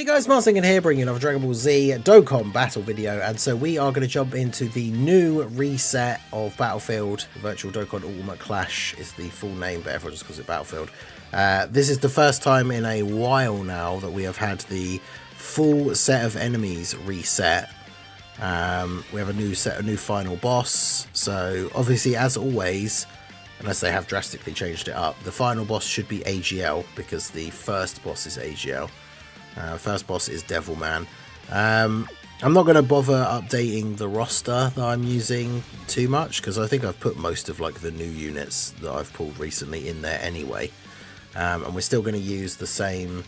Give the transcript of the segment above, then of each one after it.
Hey guys, Martin here, bringing another Dragon Ball Z Dokkan battle video, and so we are going to jump into the new reset of Battlefield. Virtual Dokkan Ultimate Clash is the full name, but everyone just calls it Battlefield. This is the first time in a while now that we have had the full set of enemies reset. We have a new final boss, so obviously, as always, unless they have drastically changed it up, the final boss should be AGL, because the first boss is AGL. First boss is Devilman. I'm not going to bother updating the roster that I'm using too much, because I think I've put most of like the new units that I've pulled recently in there anyway. And we're still going to use the same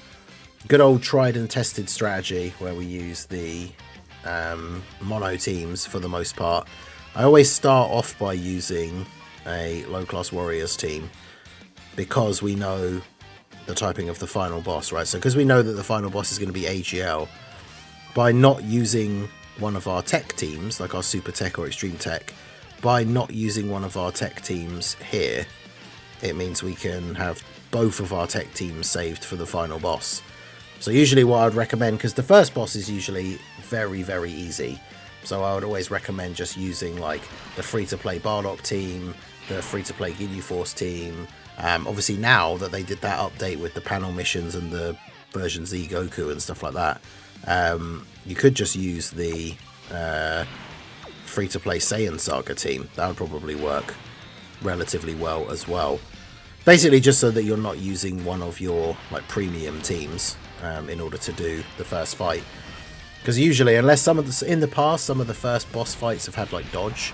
good old tried and tested strategy where we use the mono teams for the most part. I always start off by using a low class warriors team because we know the typing of the final boss, right? So because we know that the final boss is going to be AGL, by not using one of our tech teams, like our super tech or extreme tech, by not using one of our tech teams here, it means we can have both of our tech teams saved for the final boss. So usually what I'd recommend, because the first boss is usually very, very easy, so I would always recommend just using like the free-to-play Bardock team, the free-to-play Ginyu Force team. Obviously now that they did that update with the panel missions and the version Z Goku and stuff like that, you could just use the free-to-play Saiyan Saga team. That would probably work relatively well as well. Basically just so that you're not using one of your like premium teams in order to do the first fight. Because usually, unless in the past, some of the first boss fights have had like dodge,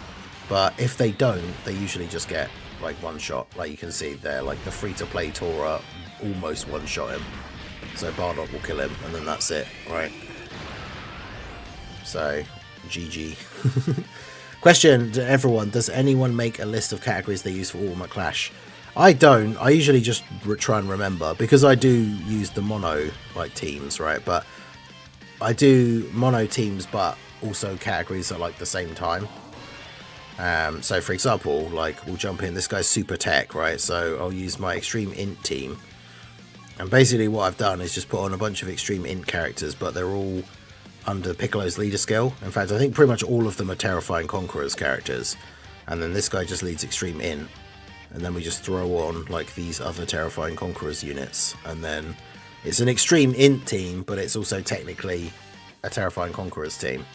but if they don't, they usually just get like one shot. Like you can see there, like the free-to-play Tora almost one shot him, so Bardock will kill him, and then that's it, right? So GG. Question to everyone: does anyone make a list of categories they use for Ultimate Clash? I don't. I usually just try and remember, because I do use the mono like teams, right? But I do mono teams, but also categories at like the same time. So for example, like we'll jump in, this guy's super tech, right? So I'll use my extreme int team, and basically what I've done is just put on a bunch of extreme int characters, but they're all under Piccolo's leader skill. In fact, I think pretty much all of them are Terrifying Conquerors characters, and then this guy just leads extreme int, and then we just throw on like these other Terrifying Conquerors units, and then it's an extreme int team, but it's also technically a Terrifying Conquerors team.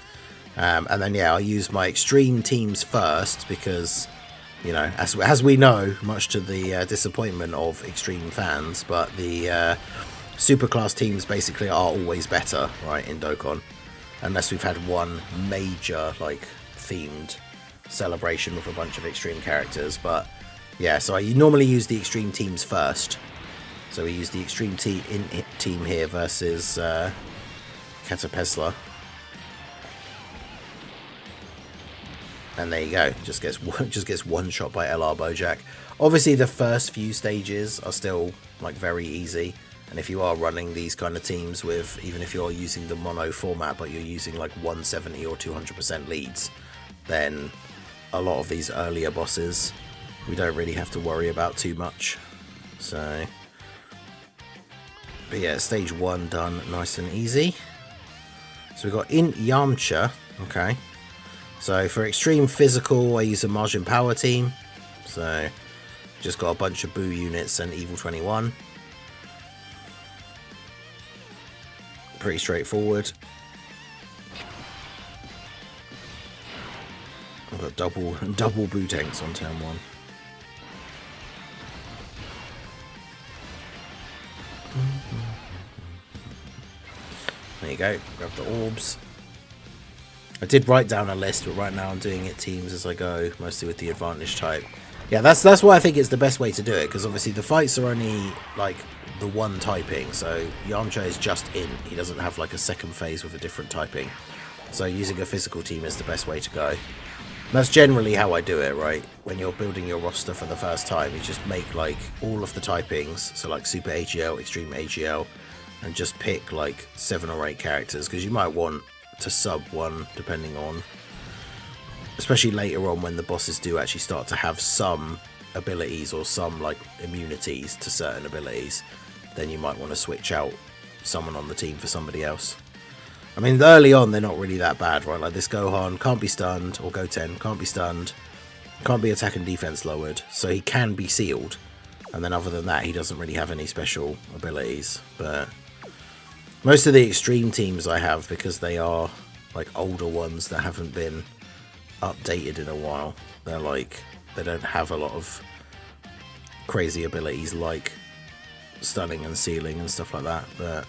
And then yeah, I use my extreme teams first because, you know, as we know, much to the disappointment of extreme fans, but the superclass teams basically are always better, right, in Dokkan, unless we've had one major like themed celebration with a bunch of extreme characters. But yeah, so I normally use the extreme teams first. So we use the extreme team here versus Catapesla. And there you go, just gets one shot by LR Bojack. Obviously the first few stages are still like very easy, and if you are running these kind of teams with, even if you're using the mono format but you're using like 170 or 200% leads, then a lot of these earlier bosses we don't really have to worry about too much. So, but yeah, stage 1 done nice and easy. So we've got Int Yamcha, okay. So for extreme physical, I use a Margin Power team. So just got a bunch of Boo units and Evil 21. Pretty straightforward. I've got double Boo tanks on turn 1. There you go, grab the orbs. I did write down a list, but right now I'm doing it teams as I go, mostly with the advantage type. Yeah, that's why I think it's the best way to do it, because obviously the fights are only like the one typing, so Yamcha is just in. He doesn't have like a second phase with a different typing. So using a physical team is the best way to go. And that's generally how I do it, right? When you're building your roster for the first time, you just make like all of the typings, so like Super AGL, Extreme AGL, and just pick like 7 or 8 characters, because you might want to sub one depending on, especially later on when the bosses do actually start to have some abilities or some like immunities to certain abilities, then you might want to switch out someone on the team for somebody else. I mean, early on, they're not really that bad, right? Like this Gohan can't be stunned, or Goten can't be stunned, can't be attack and defense lowered, so he can be sealed. And then other than that, he doesn't really have any special abilities. But most of the extreme teams I have, because they are like older ones that haven't been updated in a while, they're like, they don't have a lot of crazy abilities like stunning and sealing and stuff like that. But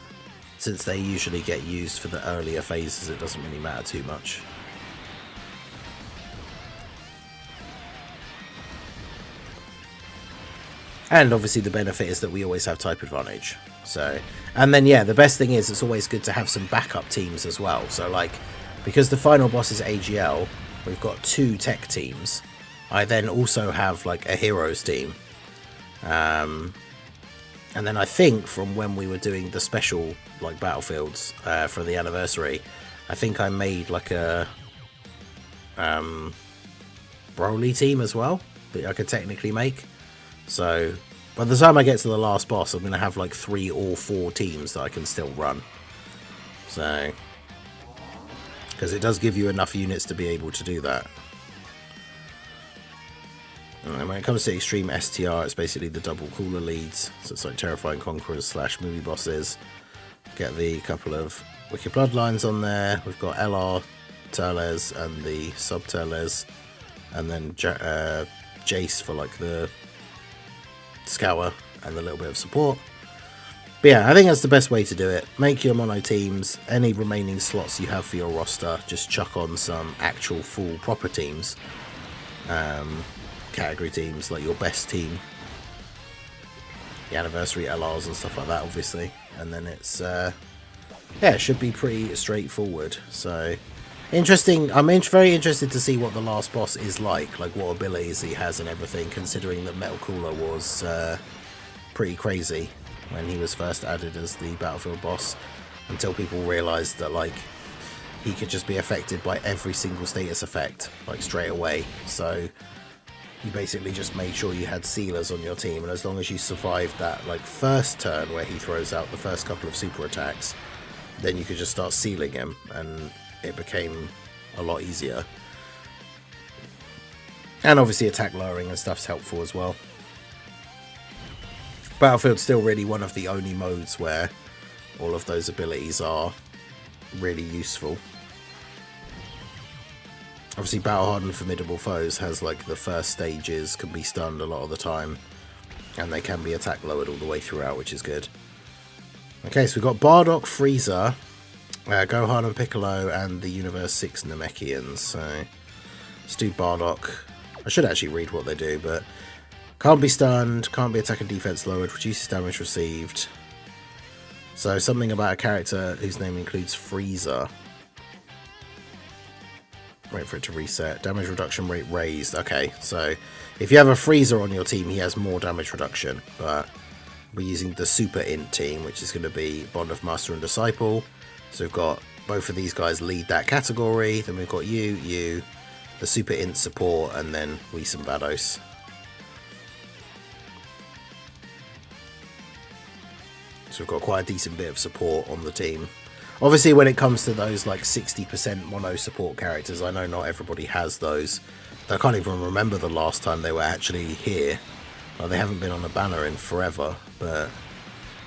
since they usually get used for the earlier phases, it doesn't really matter too much. And obviously the benefit is that we always have type advantage. So, and then yeah, the best thing is it's always good to have some backup teams as well. So like, because the final boss is AGL, we've got 2 tech teams. I then also have like a heroes team. And then I think from when we were doing the special like battlefields for the anniversary, I think I made like a Broly team as well that I could technically make. So by the time I get to the last boss, I'm going to have like 3 or 4 teams that I can still run. So, because it does give you enough units to be able to do that. And when it comes to Extreme STR, it's basically the double cooler leads. So it's like Terrifying Conquerors / movie bosses. Get the couple of Wicked Bloodlines on there. We've got LR Turles and the Sub Turles. And then Jace for like the Scour and a little bit of support. But yeah, I think that's the best way to do it. Make your mono teams. Any remaining slots you have for your roster, just chuck on some actual full proper teams. Category teams, like your best team, the anniversary LRs and stuff like that, obviously, and then it's yeah, it should be pretty straightforward. So interesting. I'm very interested to see what the last boss is like what abilities he has and everything, considering that Metal Cooler was pretty crazy when he was first added as the Battlefield boss, until people realized that like he could just be affected by every single status effect like straight away. So you basically just made sure you had sealers on your team, and as long as you survived that like first turn where he throws out the first couple of super attacks, then you could just start sealing him, and it became a lot easier. And obviously attack lowering and stuff's helpful as well. Battlefield's still really one of the only modes where all of those abilities are really useful. Obviously, Battle Hardened Formidable Foes has like the first stages can be stunned a lot of the time, and they can be attack lowered all the way throughout, which is good. Okay, so we've got Bardock, Frieza, Gohan and Piccolo, and the Universe 6 Namekians. So let's do Bardock. I should actually read what they do, but can't be stunned, can't be attack and defense lowered, reduces damage received. So something about a character whose name includes Frieza. Wait for it to reset. Damage reduction rate raised. Okay, so if you have a Frieza on your team, he has more damage reduction. But we're using the Super Int team, which is going to be Bond of Master and Disciple. So we've got both of these guys lead that category. Then we've got you, the Super Int support, and then Whis and Vados. So we've got quite a decent bit of support on the team. Obviously, when it comes to those like 60% mono support characters, I know not everybody has those. I can't even remember the last time they were actually here. Well, they haven't been on a banner in forever, but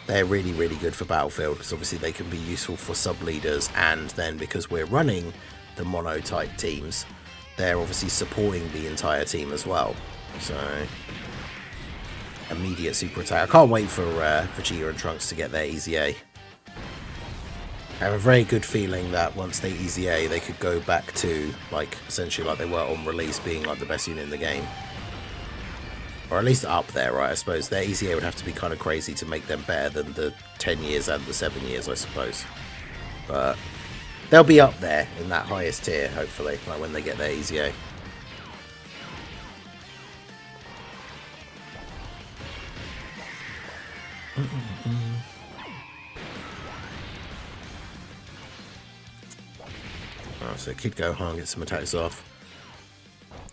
they're really, really good for Battlefield, because obviously they can be useful for sub-leaders, and then because we're running the mono-type teams, they're obviously supporting the entire team as well. So, immediate super attack. I can't wait for Vegeta and Trunks to get their Easy A. I have a very good feeling that once they Easy A, they could go back to, like, essentially like they were on release, being like the best unit in the game. Or at least up there, right? I suppose their Easy A would have to be kind of crazy to make them better than the 10 years and the 7 years, I suppose. But they'll be up there in that highest tier, hopefully, like when they get their Easy A. Oh, so Kid Gohan gets some attacks off.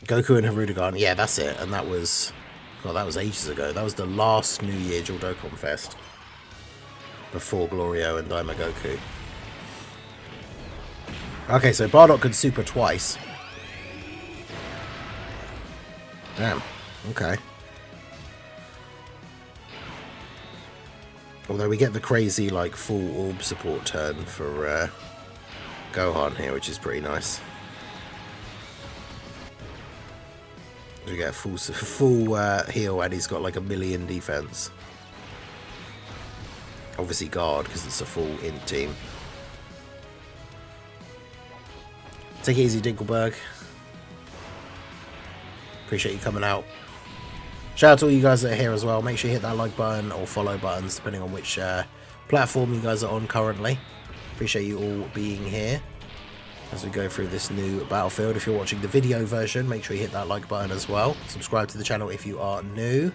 Goku and Hirudegarn, yeah, that's it. And that was, God, that was ages ago. That was the last New Year Dokkan Fest. before Glorio and Daimagoku. Okay, so Bardock could super twice. Damn. Okay. Although we get the crazy, like, full orb support turn for Gohan here, which is pretty nice. We get a full heal, and he's got like 1,000,000 defense. Obviously guard, because it's a full int team. Take it easy, Dinkelberg. Appreciate you coming out. Shout out to all you guys that are here as well. Make sure you hit that like button or follow buttons, depending on which platform you guys are on currently. Appreciate you all being here as we go through this new Battlefield. If you're watching the video version, make sure you hit that like button as well. Subscribe to the channel if you are new.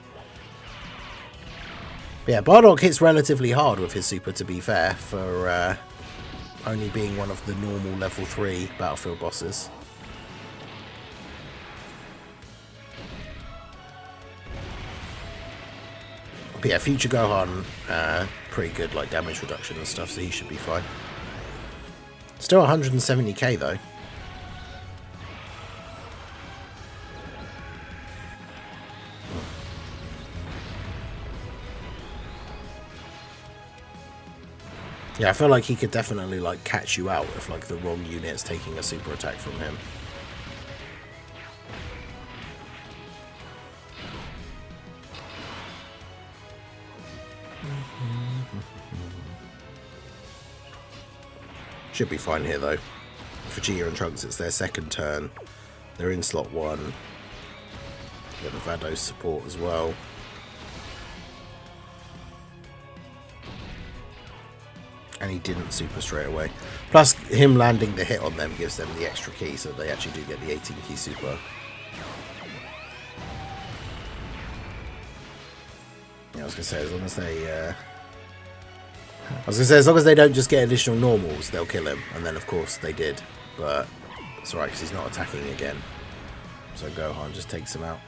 But yeah, Bardock hits relatively hard with his super, to be fair, for only being one of the normal level 3 Battlefield bosses. But yeah, future Gohan, pretty good like damage reduction and stuff, so he should be fine. Still 170k though. Yeah, I feel like he could definitely like catch you out if like the wrong unit's taking a super attack from him. Should be fine here though. Vegeta and Trunks, it's their second turn. They're in slot 1. Get the Vados support as well. And he didn't super straight away. Plus, him landing the hit on them gives them the extra key, so they actually do get the 18 key super. Yeah, I was gonna say, as long as they as long as they don't just get additional normals, they'll kill him. And then, of course, they did. But it's alright, because he's not attacking again. So Gohan just takes him out.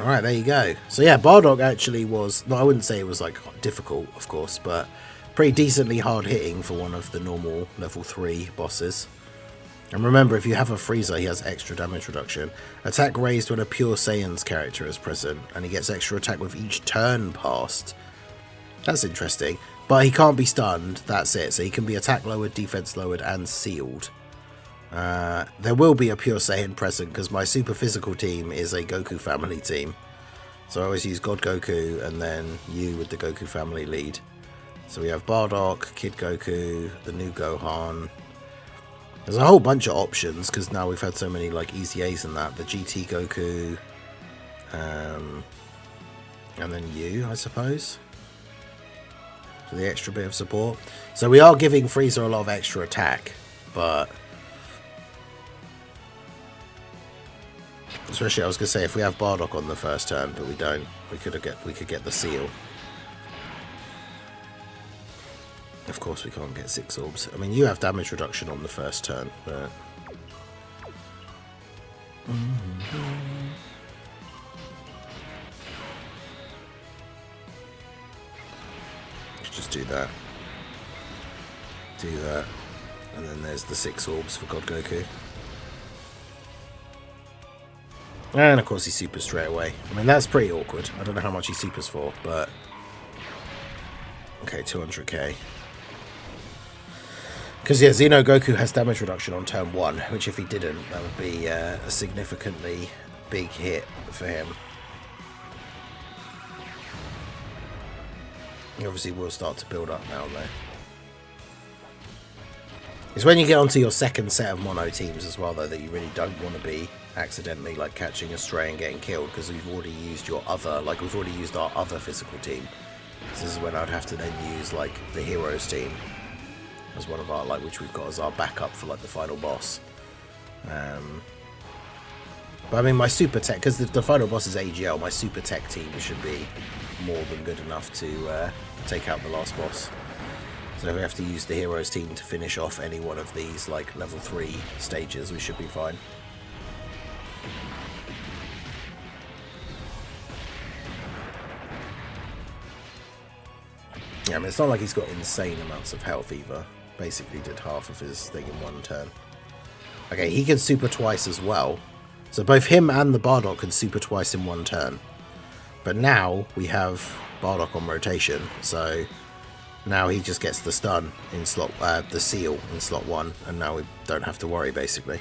Alright, there you go. So yeah, Bardock actually was, no, I wouldn't say it was like difficult, of course, but pretty decently hard hitting for one of the normal level 3 bosses. And remember, if you have a Frieza, he has extra damage reduction. Attack raised when a Pure Saiyan's character is present, and he gets extra attack with each turn passed. That's interesting. But he can't be stunned, that's it. So he can be attack lowered, defense lowered, and sealed. There will be a Pure Saiyan present, because my super physical team is a Goku family team. So I always use God Goku, and then you with the Goku family lead. So we have Bardock, Kid Goku, the new Gohan. There's a whole bunch of options, because now we've had so many like easy A's and that. The GT Goku, and then you, I suppose, for the extra bit of support. So we are giving Frieza a lot of extra attack, but especially I was gonna say, if we have Bardock on the first turn, but we don't, we could get the seal. Of course we can't get 6 orbs. I mean, you have damage reduction on the first turn, but just do that. Do that. And then there's the 6 orbs for God Goku. And of course he supers straight away. I mean, that's pretty awkward. I don't know how much he supers for, but okay, 200k. Because yeah, Xeno Goku has damage reduction on turn 1, which if he didn't, that would be a significantly big hit for him. He obviously will start to build up now though. It's when you get onto your second set of mono teams as well though that you really don't want to be accidentally like catching a stray and getting killed, because we've already used your other, like we've already used our other physical team. So this is when I'd have to then use like the heroes team as one of our, like, which we've got as our backup for like the final boss. But I mean, my super tech, because the final boss is AGL, my super tech team should be more than good enough to take out the last boss. So if we have to use the heroes team to finish off any one of these like level 3 stages, we should be fine. Yeah, I mean, it's not like he's got insane amounts of health either. Basically did half of his thing in one turn. Okay, he can super twice as well. So both him and the Bardock can super twice in one turn. But now we have Bardock on rotation, so now he just gets the stun in slot, the seal in slot 1, and now we don't have to worry basically.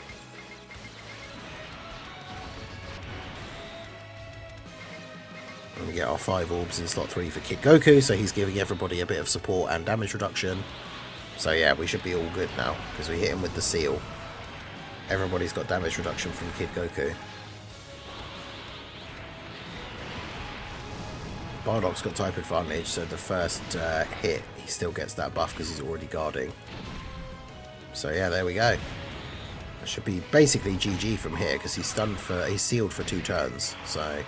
And we get our 5 orbs in slot 3 for Kid Goku, so he's giving everybody a bit of support and damage reduction. So yeah, we should be all good now, because we hit him with the seal. Everybody's got damage reduction from Kid Goku. Bardock's got type advantage, so the first hit, he still gets that buff because he's already guarding. So yeah, there we go. It should be basically GG from here, because he's sealed for 2 turns, so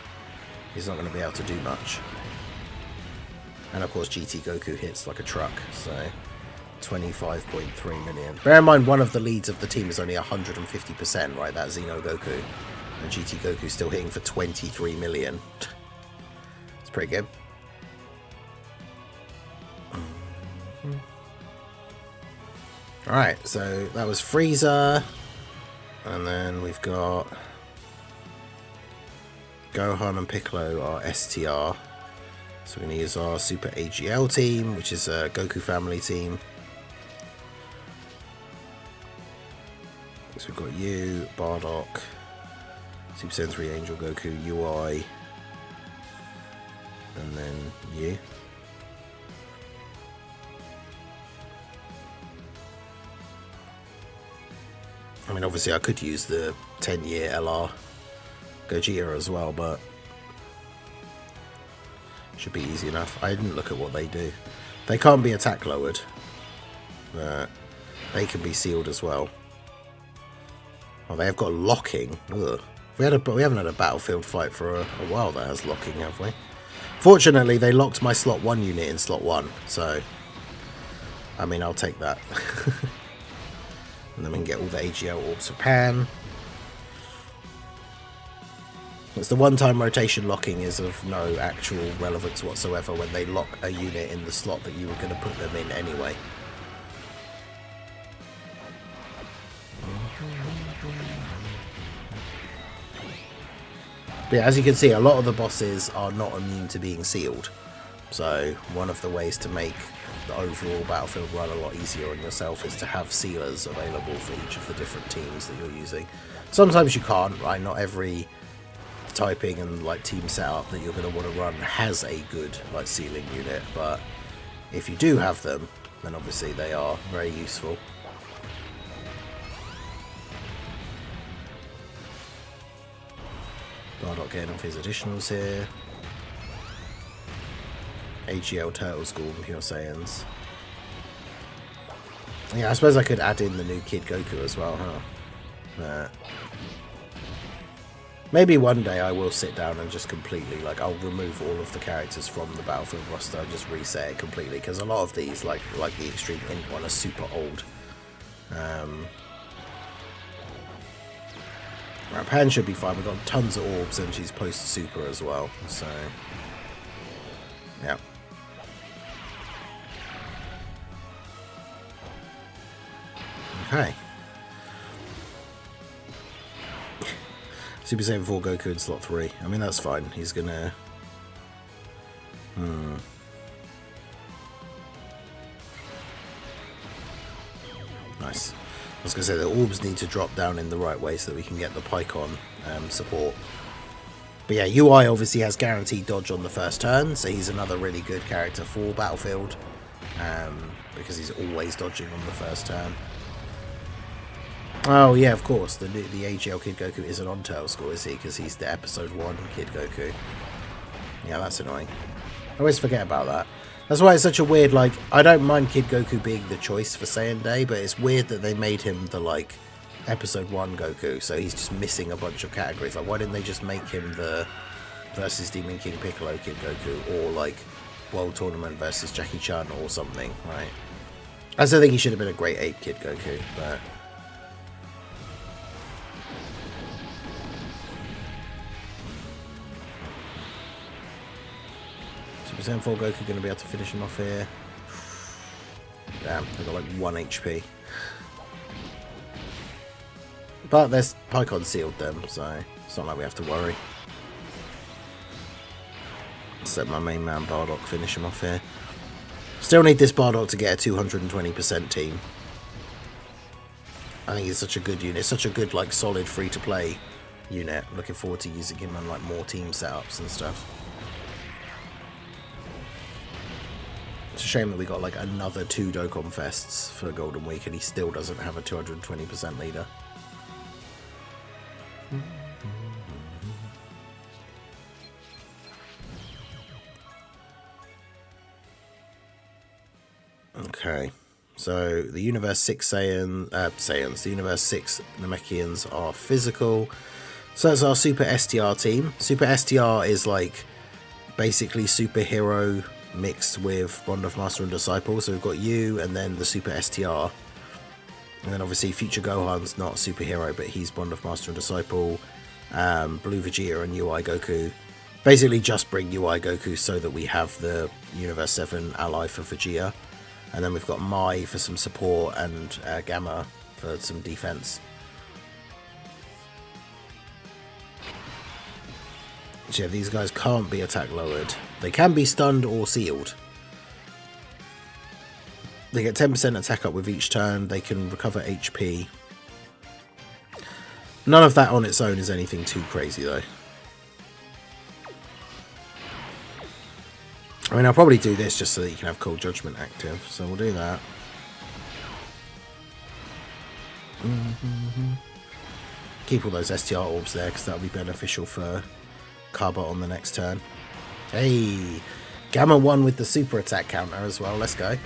he's not going to be able to do much. And of course GT Goku hits like a truck, so 25.3 million. Bear in mind, one of the leads of the team is only 150%, right? That Xeno Goku. And GT Goku's still hitting for 23 million. It's pretty good. Alright, so that was Frieza. And then we've got Gohan and Piccolo are STR. So we're going to use our Super AGL team, which is a Goku family team. So we've got you, Bardock, Super Saiyan 3 Angel Goku, UI, and then you. I mean, obviously I could use the 10-year LR Gogeta as well, but should be easy enough. I didn't look at what they do. They can't be attack lowered, but they can be sealed as well. Oh, they have got locking. Ugh. We haven't had a battlefield fight for a while that has locking, have we? Fortunately, they locked my slot 1 unit in slot 1, so I mean, I'll take that. And then we can get all the AGL orbs for Pan. It's the one-time rotation locking is of no actual relevance whatsoever when they lock a unit in the slot that you were going to put them in anyway. But yeah, as you can see, a lot of the bosses are not immune to being sealed. So one of the ways to make the overall battlefield run a lot easier on yourself is to have sealers available for each of the different teams that you're using. Sometimes you can't, right? Not every typing and like team setup that you're going to want to run has a good like sealing unit, but if you do have them, then obviously they are very useful. Bardock getting off his additionals here. AGL Turtle School and Pure Saiyans. Yeah, I suppose I could add in the new Kid Goku as well, huh? Maybe one day I will sit down and just completely, like, I'll remove all of the characters from the Battlefield roster and just reset it completely, because a lot of these, like the Extreme Int one, are super old. Right, Pan should be fine. We've got tons of orbs and she's post-super as well, so yeah. Okay. Super Saiyan 4 Goku in slot 3. I mean, that's fine. He's gonna... Nice. I was going to say the orbs need to drop down in the right way so that we can get the Pycon support. But yeah, UI obviously has guaranteed dodge on the first turn, so he's another really good character for Battlefield, because he's always dodging on the first turn. Oh yeah, of course, the AGL Kid Goku isn't on Turtle School, is he? Because he's the Episode 1 Kid Goku. Yeah, that's annoying. I always forget about that. That's why it's such a weird, like, I don't mind Kid Goku being the choice for Saiyan Day, but it's weird that they made him the, like, Episode 1 Goku, so he's just missing a bunch of categories. Like, why didn't they just make him the versus Demon King Piccolo Kid Goku, or, like, World Tournament versus Jackie Chan or something, right? I still think he should have been a Great Ape Kid Goku, but... Super Saiyan 4 Goku going to be able to finish him off here. Damn, they've got like 1 HP. But there's Pycon sealed them, so it's not like we have to worry. Let's let my main man Bardock finish him off here. Still need this Bardock to get a 220% team. I think he's such a good unit, such a good like solid free-to-play unit. Looking forward to using him on like more team setups and stuff. It's a shame that we got like another 2 Dokkan Fests for Golden Week and he still doesn't have a 220% leader. Okay, so the Universe 6 Saiyans, the Universe 6 Namekians are physical. So that's our Super STR team. Super STR is like basically superhero mixed with Bond of Master and Disciple. So we've got you and then the Super STR. And then obviously Future Gohan's not superhero, but he's Bond of Master and Disciple. Blue Vegeta and UI Goku. Basically just bring UI Goku so that we have the Universe 7 ally for Vegeta. And then we've got Mai for some support and Gamma for some defense. So yeah, these guys can't be attack lowered. They can be stunned or sealed. They get 10% attack up with each turn. They can recover HP. None of that on its own is anything too crazy though. I mean, I'll probably do this just so that you can have Cold Judgment active, so we'll do that. Keep all those STR orbs there, because that'll be beneficial for Carbot on the next turn. Hey! Gamma 1 with the super attack counter as well, let's go.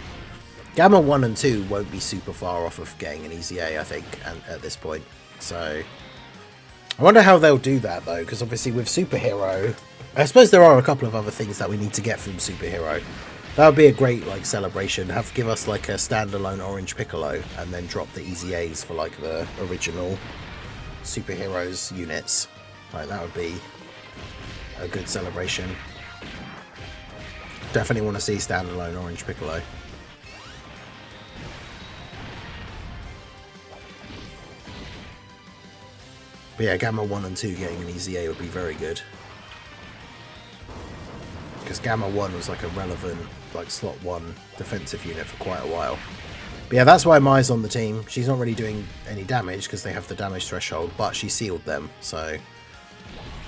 Gamma 1 and 2 won't be super far off of getting an easy A, I think, at this point. So, I wonder how they'll do that, though, because obviously with Superhero... I suppose there are a couple of other things that we need to get from Superhero. That would be a great like celebration. Give us like a standalone Orange Piccolo and then drop the Easy A's for like the original Superheroes units. Like that would be a good celebration. Definitely want to see standalone Orange Piccolo. But yeah, Gamma 1 and 2 getting an Easy A would be very good. Because Gamma 1 was like a relevant like slot 1 defensive unit for quite a while. But yeah, that's why Mai's on the team. She's not really doing any damage because they have the damage threshold, but she sealed them, so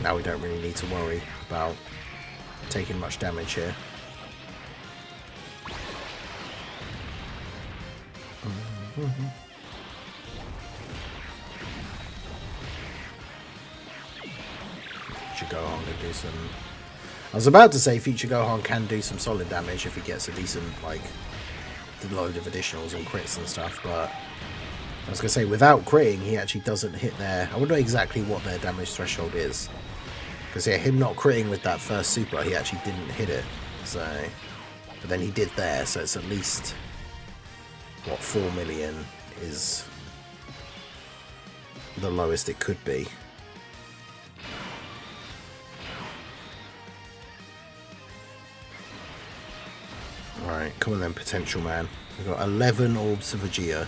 now we don't really need to worry about taking much damage here. Should go on and do some... I was about to say Future Gohan can do some solid damage if he gets a decent, like, load of additionals and crits and stuff, but I was going to say, without critting, he actually doesn't hit their... I wonder exactly what their damage threshold is. Because, yeah, him not critting with that first super, he actually didn't hit it, so... But then he did there, so it's at least, what, 4 million is the lowest it could be. Alright, come on then, potential man. We've got 11 orbs of Vegeta.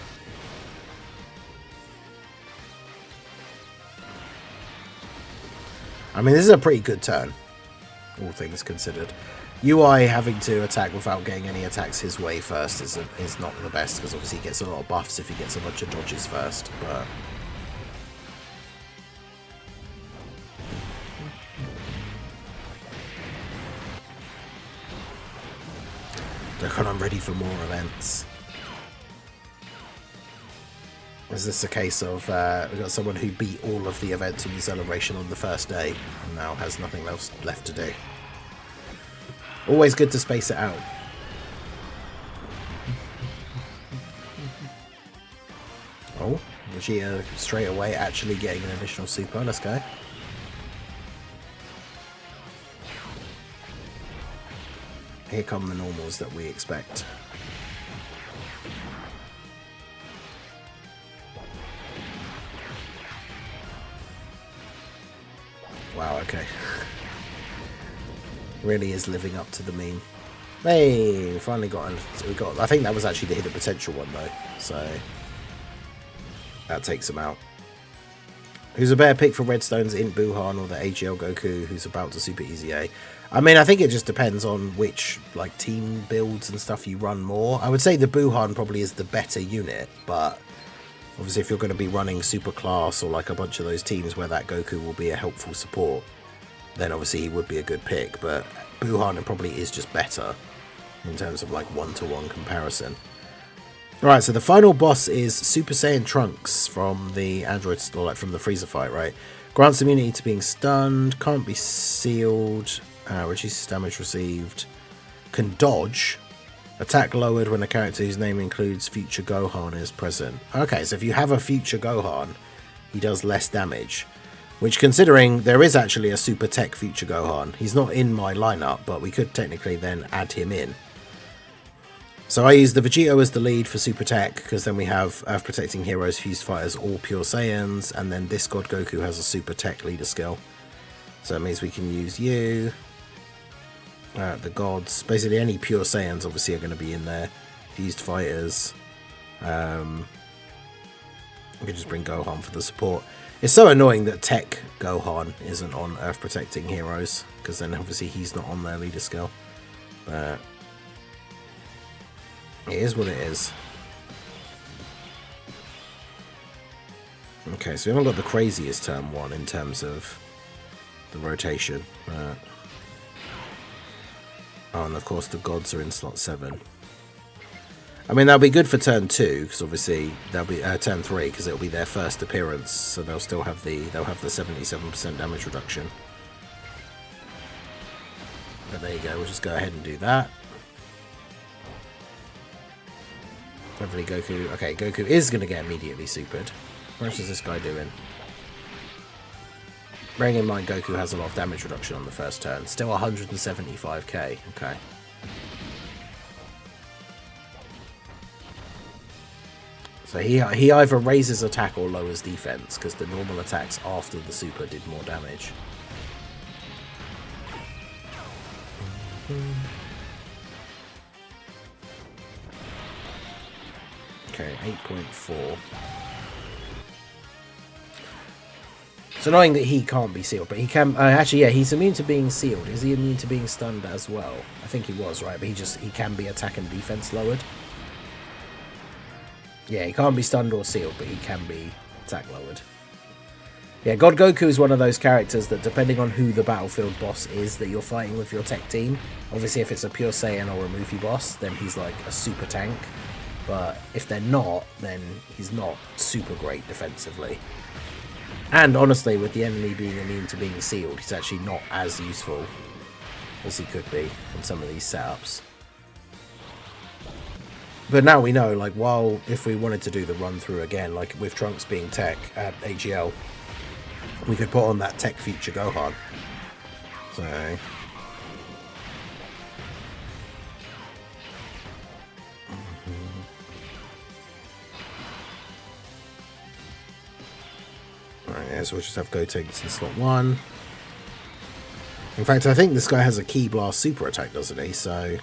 I mean, this is a pretty good turn, all things considered. UI having to attack without getting any attacks his way first is not the best, because obviously he gets a lot of buffs if he gets a bunch of dodges first, but... Dokkan, I'm ready for more events. Is this a case of we've got someone who beat all of the events in the celebration on the first day and now has nothing else left to do? Always good to space it out. Oh, Vegeta straight away actually getting an additional super. Let's go. Here come the normals that we expect. Wow, okay. Really is living up to the meme. Hey, finally got. I think that was actually the hidden potential one though, so that takes him out. Who's a better pick for Redstone's in Buhan or the AGL Goku who's about to Super Easy A? I mean, I think it just depends on which like team builds and stuff you run more. I would say the Buhan probably is the better unit, but obviously if you're going to be running Super Class or like a bunch of those teams where that Goku will be a helpful support, then obviously he would be a good pick. But Buhan probably is just better in terms of like one-to-one comparison. Alright, so the final boss is Super Saiyan Trunks from the Android, or like from the Frieza fight, right? Grants immunity to being stunned, can't be sealed, reduces damage received, can dodge, attack lowered when a character whose name includes future Gohan is present. Okay, so if you have a future Gohan, he does less damage. Which, considering there is actually a Super Tech future Gohan, he's not in my lineup, but we could technically then add him in. So I use the Vegito as the lead for Super Tech, because then we have Earth Protecting Heroes, Fused Fighters, all Pure Saiyans, and then this God Goku has a Super Tech leader skill. So that means we can use you, the gods, basically any Pure Saiyans obviously are going to be in there, Fused Fighters, we can just bring Gohan for the support. It's so annoying that Tech Gohan isn't on Earth Protecting Heroes, because then obviously he's not on their leader skill, but it is what it is. Okay, so we haven't got the craziest turn 1 in terms of the rotation. Oh, and of course the gods are in slot 7. I mean, that'll be good for turn 2, because obviously they'll be turn 3, because it'll be their first appearance, so they'll still have the 77% damage reduction. But there you go. We'll just go ahead and do that. Hopefully Goku... Okay, Goku is going to get immediately supered. What else is this guy doing? Bearing in mind Goku has a lot of damage reduction on the first turn. Still 175k. Okay. So he either raises attack or lowers defense, because the normal attacks after the super did more damage. Okay, 8.4. It's annoying that he can't be sealed, but he can... actually, yeah, he's immune to being sealed. Is he immune to being stunned as well? I think he was, right? But he can be attack and defense lowered. Yeah, he can't be stunned or sealed, but he can be attack lowered. Yeah, God Goku is one of those characters that, depending on who the battlefield boss is that you're fighting with your tech team, obviously if it's a Pure Saiyan or a movie boss, then he's like a super tank. But if they're not, then he's not super great defensively. And honestly, with the enemy being immune to being sealed, he's actually not as useful as he could be in some of these setups. But now we know, like, while if we wanted to do the run through again, like with Trunks being tech at AGL, we could put on that tech future Gohan. So... Alright, yeah, so we'll just have Gotenks in slot 1. In fact, I think this guy has a Ki Blast super attack, doesn't he? So...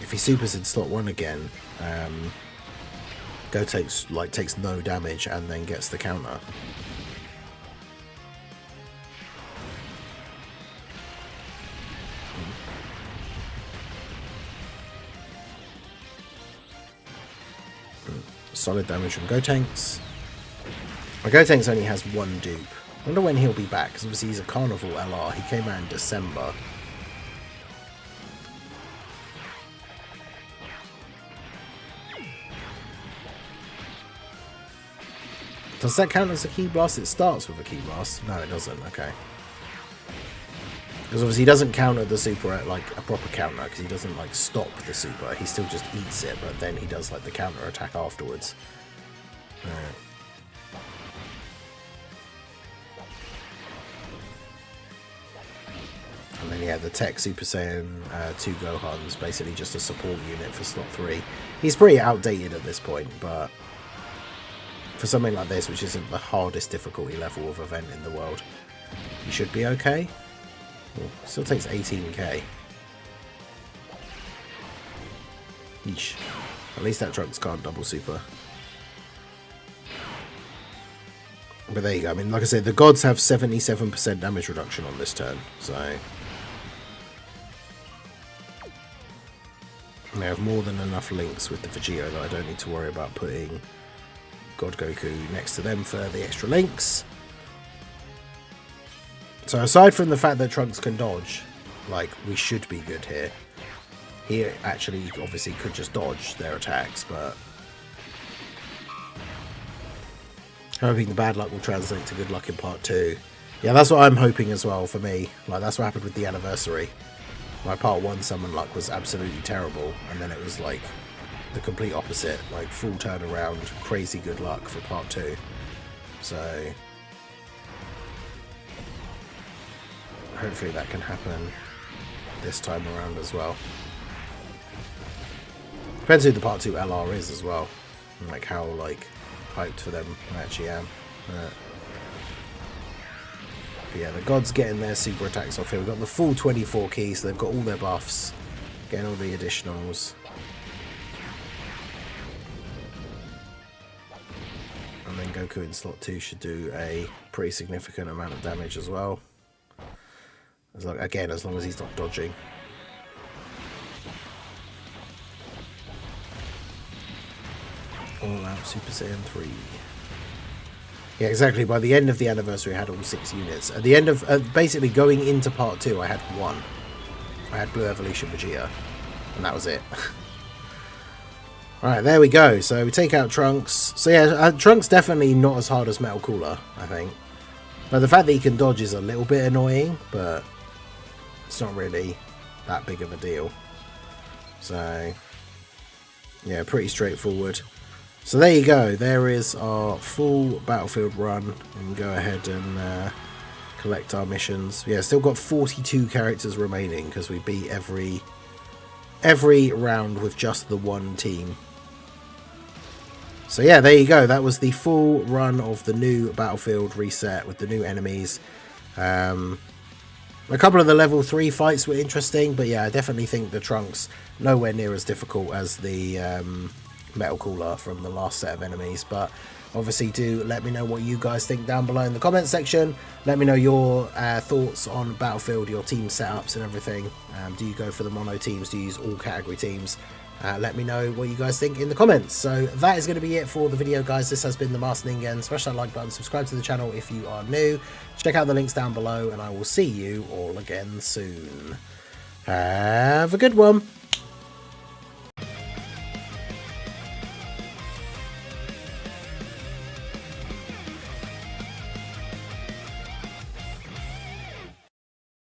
if he supers in slot 1 again, Gotenks takes no damage and then gets the counter. Solid damage from Gotenks. My Gotenks only has one dupe. I wonder when he'll be back, because obviously he's a Carnival LR. He came out in December. Does that count as a Ki Blast? It starts with a Ki Blast. No, it doesn't. Okay. Because obviously he doesn't counter the super at like a proper counter, because he doesn't like stop the super. He still just eats it, but then he does like the counter attack afterwards. And then yeah, the Tech Super Saiyan 2 Gohan's basically just a support unit for slot 3. He's pretty outdated at this point, but for something like this, which isn't the hardest difficulty level of event in the world, he should be okay. Ooh, still takes 18k. Yeesh. At least that Trunks can't double super. But there you go. I mean, like I said, the gods have 77% damage reduction on this turn, so they have more than enough links with the Vegeta that I don't need to worry about putting God Goku next to them for the extra links. So aside from the fact that Trunks can dodge, like, we should be good here. He actually obviously could just dodge their attacks, but hoping the bad luck will translate to good luck in part 2. Yeah, that's what I'm hoping as well for me. Like, that's what happened with the anniversary. My part 1 summon luck was absolutely terrible, and then it was like the complete opposite, like full turnaround, crazy good luck for part 2. So hopefully that can happen this time around as well. Depends who the part 2 LR is as well, and like how like hyped for them I actually am. But yeah, the gods getting their super attacks off here. We've got the full 24 keys, so they've got all their buffs, getting all the additionals. And then Goku in slot 2 should do a pretty significant amount of damage as well. As long, again, as long as he's not dodging. All out Super Saiyan 3. Yeah, exactly. By the end of the anniversary, I had all 6 units. At the end of, basically going into part 2, I had 1. I had Blue Evolution Vegeta, and that was it. Alright, there we go. So we take out Trunks. So yeah, Trunks definitely not as hard as Metal Cooler, I think. But the fact that he can dodge is a little bit annoying, but it's not really that big of a deal. So yeah, pretty straightforward. So there you go, there is our full Battlefield run. We can go ahead and collect our missions. Yeah, still got 42 characters remaining because we beat every round with just the one team. So yeah, there you go, that was the full run of the new Battlefield reset with the new enemies. A couple of the level 3 fights were interesting, but yeah, I definitely think the Trunks nowhere near as difficult as the Metal Cooler from the last set of enemies. But obviously do let me know what you guys think down below in the comment section. Let me know your thoughts on Battlefield, your team setups and everything. Do you go for the mono teams? Do you use all category teams? Let me know what you guys think in the comments. So that is going to be it for the video, guys. This has been the Master Ningen. Smash that like button, subscribe to the channel if you are new. Check out the links down below, and I will see you all again soon. Have a good one.